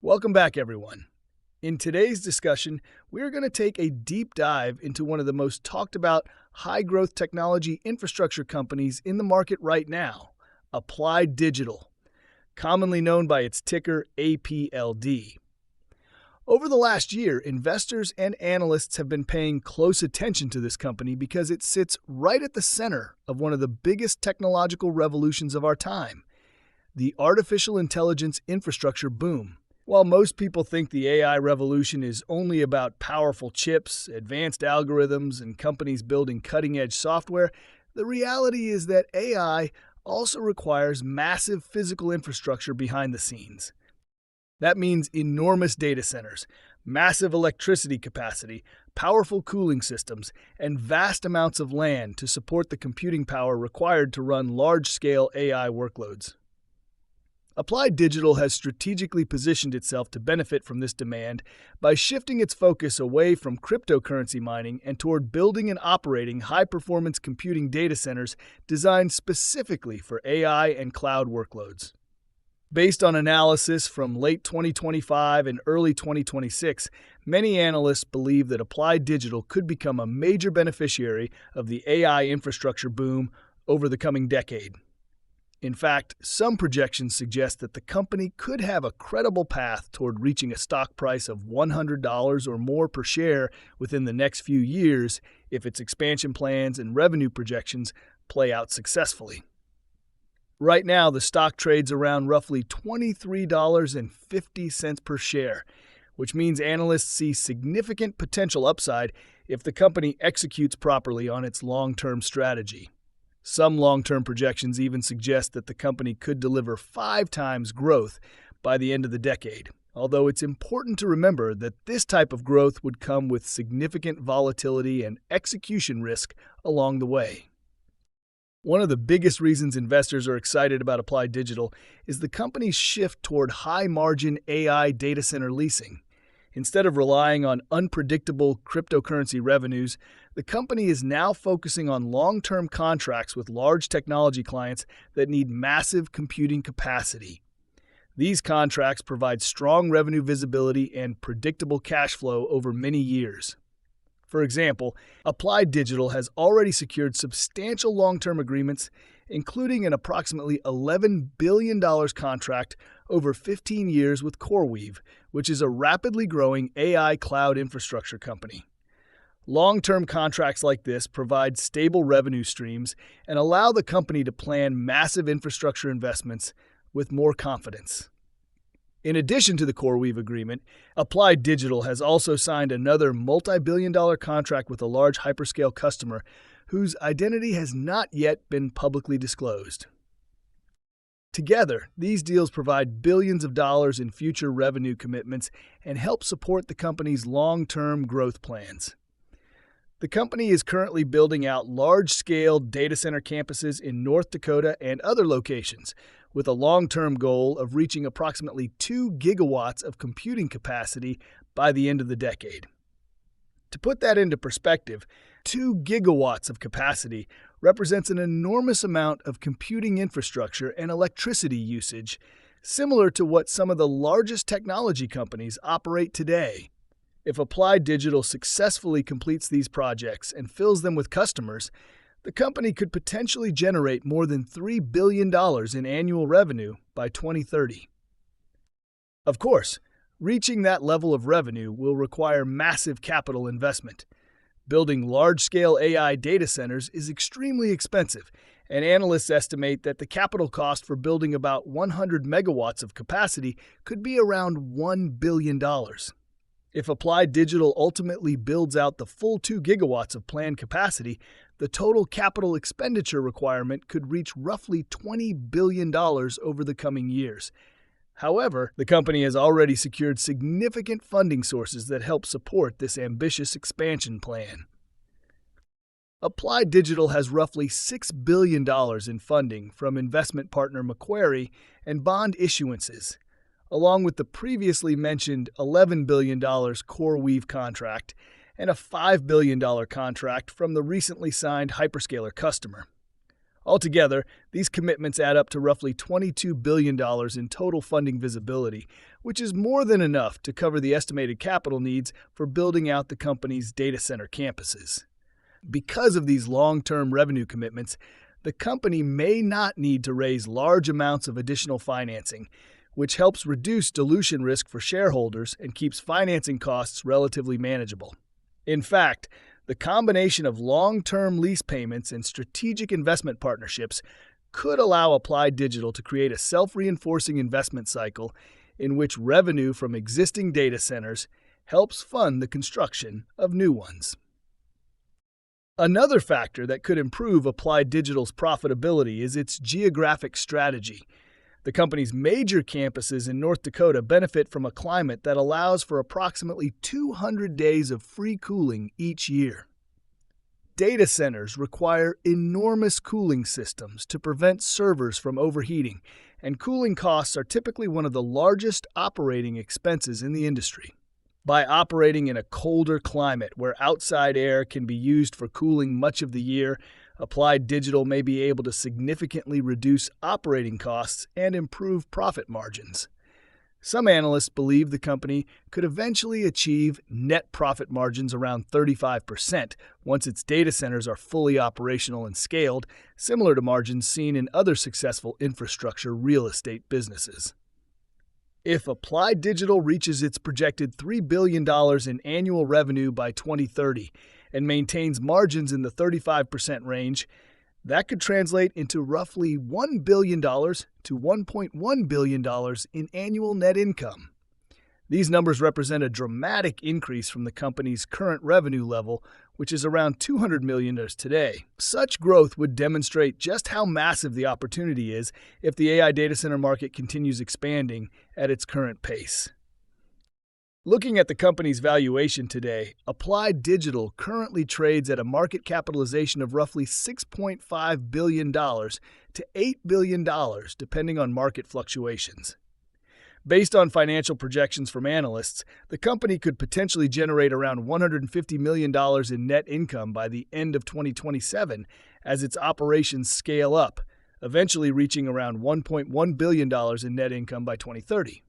Welcome back, everyone. In today's discussion, we are going to take a deep dive into one of the most talked about high-growth technology infrastructure companies in the market right now, Applied Digital, commonly known by its ticker APLD. Over the last year, investors and analysts have been paying close attention to this company because it sits right at the center of one of the biggest technological revolutions of our time, the artificial intelligence infrastructure boom. While most people think the AI revolution is only about powerful chips, advanced algorithms, and companies building cutting-edge software, the reality is that AI also requires massive physical infrastructure behind the scenes. That means enormous data centers, massive electricity capacity, powerful cooling systems, and vast amounts of land to support the computing power required to run large-scale AI workloads. Applied Digital has strategically positioned itself to benefit from this demand by shifting its focus away from cryptocurrency mining and toward building and operating high-performance computing data centers designed specifically for AI and cloud workloads. Based on analysis from late 2025 and early 2026, many analysts believe that Applied Digital could become a major beneficiary of the AI infrastructure boom over the coming decade. In fact, some projections suggest that the company could have a credible path toward reaching a stock price of $100 or more per share within the next few years if its expansion plans and revenue projections play out successfully. Right now, the stock trades around roughly $23.50 per share, which means analysts see significant potential upside if the company executes properly on its long-term strategy. Some long-term projections even suggest that the company could deliver 5 times growth by the end of the decade, although it's important to remember that this type of growth would come with significant volatility and execution risk along the way. One of the biggest reasons investors are excited about Applied Digital is the company's shift toward high-margin AI data center leasing. Instead of relying on unpredictable cryptocurrency revenues, the company is now focusing on long-term contracts with large technology clients that need massive computing capacity. These contracts provide strong revenue visibility and predictable cash flow over many years. For example, Applied Digital has already secured substantial long-term agreements, including an approximately $11 billion contract over 15 years with CoreWeave, which is a rapidly growing AI cloud infrastructure company. Long-term contracts like this provide stable revenue streams and allow the company to plan massive infrastructure investments with more confidence. In addition to the CoreWeave agreement, Applied Digital has also signed another multi-billion-dollar contract with a large hyperscale customer whose identity has not yet been publicly disclosed. Together, these deals provide billions of dollars in future revenue commitments and help support the company's long-term growth plans. The company is currently building out large-scale data center campuses in North Dakota and other locations, with a long-term goal of reaching approximately 2 gigawatts of computing capacity by the end of the decade. To put that into perspective, 2 gigawatts of capacity represents an enormous amount of computing infrastructure and electricity usage, similar to what some of the largest technology companies operate today. If Applied Digital successfully completes these projects and fills them with customers, the company could potentially generate more than $3 billion in annual revenue by 2030. Of course, reaching that level of revenue will require massive capital investment. Building large-scale AI data centers is extremely expensive, and analysts estimate that the capital cost for building about 100 megawatts of capacity could be around $1 billion. If Applied Digital ultimately builds out the full 2 gigawatts of planned capacity, the total capital expenditure requirement could reach roughly $20 billion over the coming years. However, the company has already secured significant funding sources that help support this ambitious expansion plan. Applied Digital has roughly $6 billion in funding from investment partner Macquarie and bond issuances, along with the previously mentioned $11 billion CoreWeave contract and a $5 billion contract from the recently signed hyperscaler customer. Altogether, these commitments add up to roughly $22 billion in total funding visibility, which is more than enough to cover the estimated capital needs for building out the company's data center campuses. Because of these long-term revenue commitments, the company may not need to raise large amounts of additional financing, which helps reduce dilution risk for shareholders and keeps financing costs relatively manageable. In fact, the combination of long-term lease payments and strategic investment partnerships could allow Applied Digital to create a self-reinforcing investment cycle in which revenue from existing data centers helps fund the construction of new ones. Another factor that could improve Applied Digital's profitability is its geographic strategy. The company's major campuses in North Dakota benefit from a climate that allows for approximately 200 days of free cooling each year. Data centers require enormous cooling systems to prevent servers from overheating, and cooling costs are typically one of the largest operating expenses in the industry. By operating in a colder climate where outside air can be used for cooling much of the year, Applied Digital may be able to significantly reduce operating costs and improve profit margins. Some analysts believe the company could eventually achieve net profit margins around 35% once its data centers are fully operational and scaled, similar to margins seen in other successful infrastructure real estate businesses. If Applied Digital reaches its projected $3 billion in annual revenue by 2030 and maintains margins in the 35% range, that could translate into roughly $1 billion to $1.1 billion in annual net income. These numbers represent a dramatic increase from the company's current revenue level, which is around $200 million today. Such growth would demonstrate just how massive the opportunity is if the AI data center market continues expanding at its current pace. Looking at the company's valuation today, Applied Digital currently trades at a market capitalization of roughly $6.5 billion to $8 billion, depending on market fluctuations. Based on financial projections from analysts, the company could potentially generate around $150 million in net income by the end of 2027 as its operations scale up, eventually reaching around $1.1 billion in net income by 2030.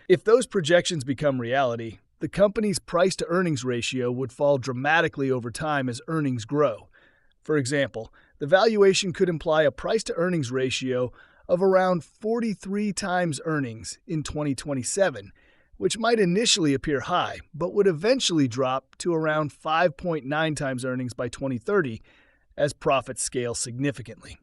If those projections become reality, the company's price-to-earnings ratio would fall dramatically over time as earnings grow. For example, the valuation could imply a price-to-earnings ratio of around 43 times earnings in 2027, which might initially appear high, but would eventually drop to around 5.9 times earnings by 2030 as profits scale significantly.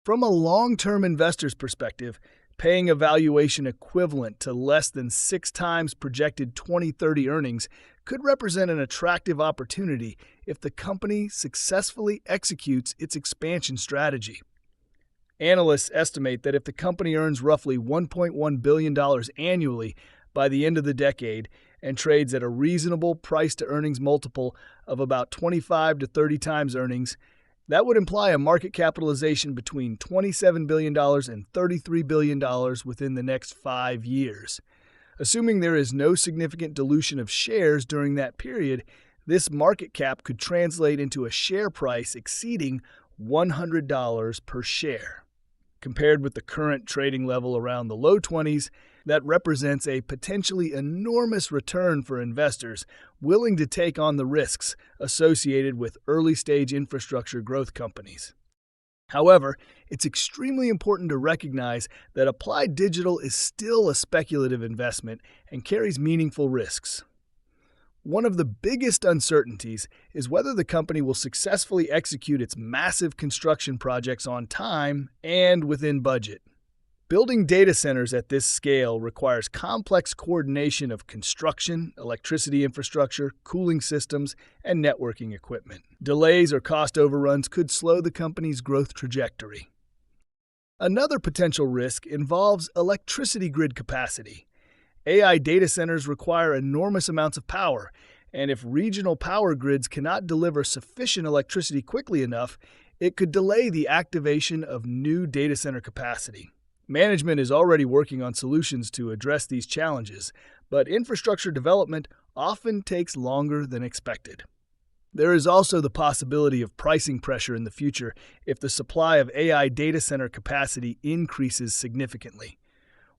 From a long-term investor's perspective, paying a valuation equivalent to less than 6 times projected 2030 earnings could represent an attractive opportunity if the company successfully executes its expansion strategy. Analysts estimate that if the company earns roughly $1.1 billion annually by the end of the decade and trades at a reasonable price-to-earnings multiple of about 25 to 30 times earnings, that would imply a market capitalization between $27 billion and $33 billion within the next 5 years. Assuming there is no significant dilution of shares during that period, this market cap could translate into a share price exceeding $100 per share. Compared with the current trading level around the low 20s, that represents a potentially enormous return for investors willing to take on the risks associated with early-stage infrastructure growth companies. However, it's extremely important to recognize that Applied Digital is still a speculative investment and carries meaningful risks. One of the biggest uncertainties is whether the company will successfully execute its massive construction projects on time and within budget. Building data centers at this scale requires complex coordination of construction, electricity infrastructure, cooling systems, and networking equipment. Delays or cost overruns could slow the company's growth trajectory. Another potential risk involves electricity grid capacity. AI data centers require enormous amounts of power, and if regional power grids cannot deliver sufficient electricity quickly enough, it could delay the activation of new data center capacity. Management is already working on solutions to address these challenges, but infrastructure development often takes longer than expected. There is also the possibility of pricing pressure in the future if the supply of AI data center capacity increases significantly.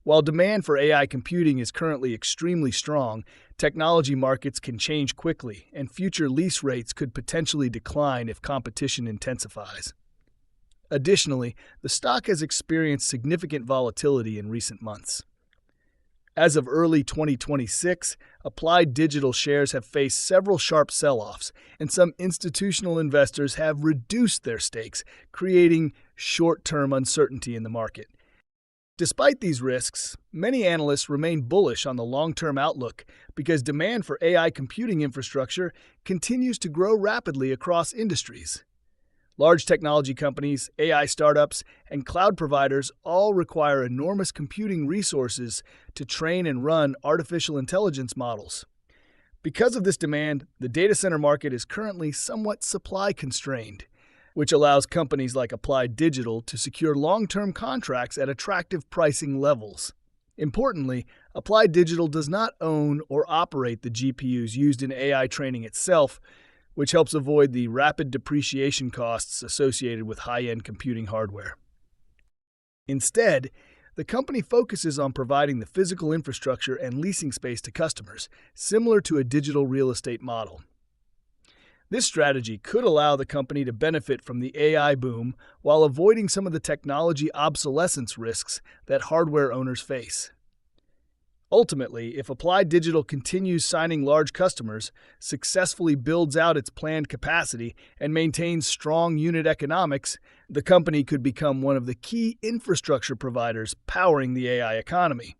While demand for AI computing is currently extremely strong, technology markets can change quickly, and future lease rates could potentially decline if competition intensifies. Additionally, the stock has experienced significant volatility in recent months. As of early 2026, Applied Digital shares have faced several sharp sell-offs, and some institutional investors have reduced their stakes, creating short-term uncertainty in the market. Despite these risks, many analysts remain bullish on the long-term outlook because demand for AI computing infrastructure continues to grow rapidly across industries. Large technology companies, AI startups, and cloud providers all require enormous computing resources to train and run artificial intelligence models. Because of this demand, the data center market is currently somewhat supply constrained, which allows companies like Applied Digital to secure long-term contracts at attractive pricing levels. Importantly, Applied Digital does not own or operate the GPUs used in AI training itself, which helps avoid the rapid depreciation costs associated with high-end computing hardware. Instead, the company focuses on providing the physical infrastructure and leasing space to customers, similar to a digital real estate model. This strategy could allow the company to benefit from the AI boom while avoiding some of the technology obsolescence risks that hardware owners face. Ultimately, if Applied Digital continues signing large customers, successfully builds out its planned capacity, and maintains strong unit economics, the company could become one of the key infrastructure providers powering the AI economy.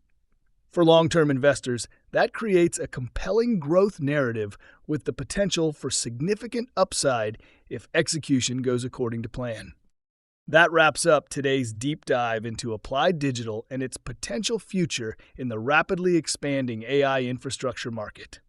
For long-term investors, that creates a compelling growth narrative with the potential for significant upside if execution goes according to plan. That wraps up today's deep dive into Applied Digital and its potential future in the rapidly expanding AI infrastructure market.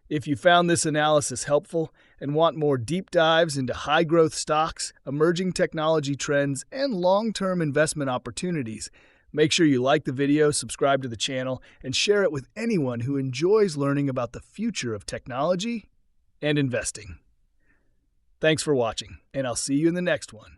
If you found this analysis helpful and want more deep dives into high-growth stocks, emerging technology trends, and long-term investment opportunities, make sure you like the video, subscribe to the channel, and share it with anyone who enjoys learning about the future of technology and investing. Thanks for watching, and I'll see you in the next one.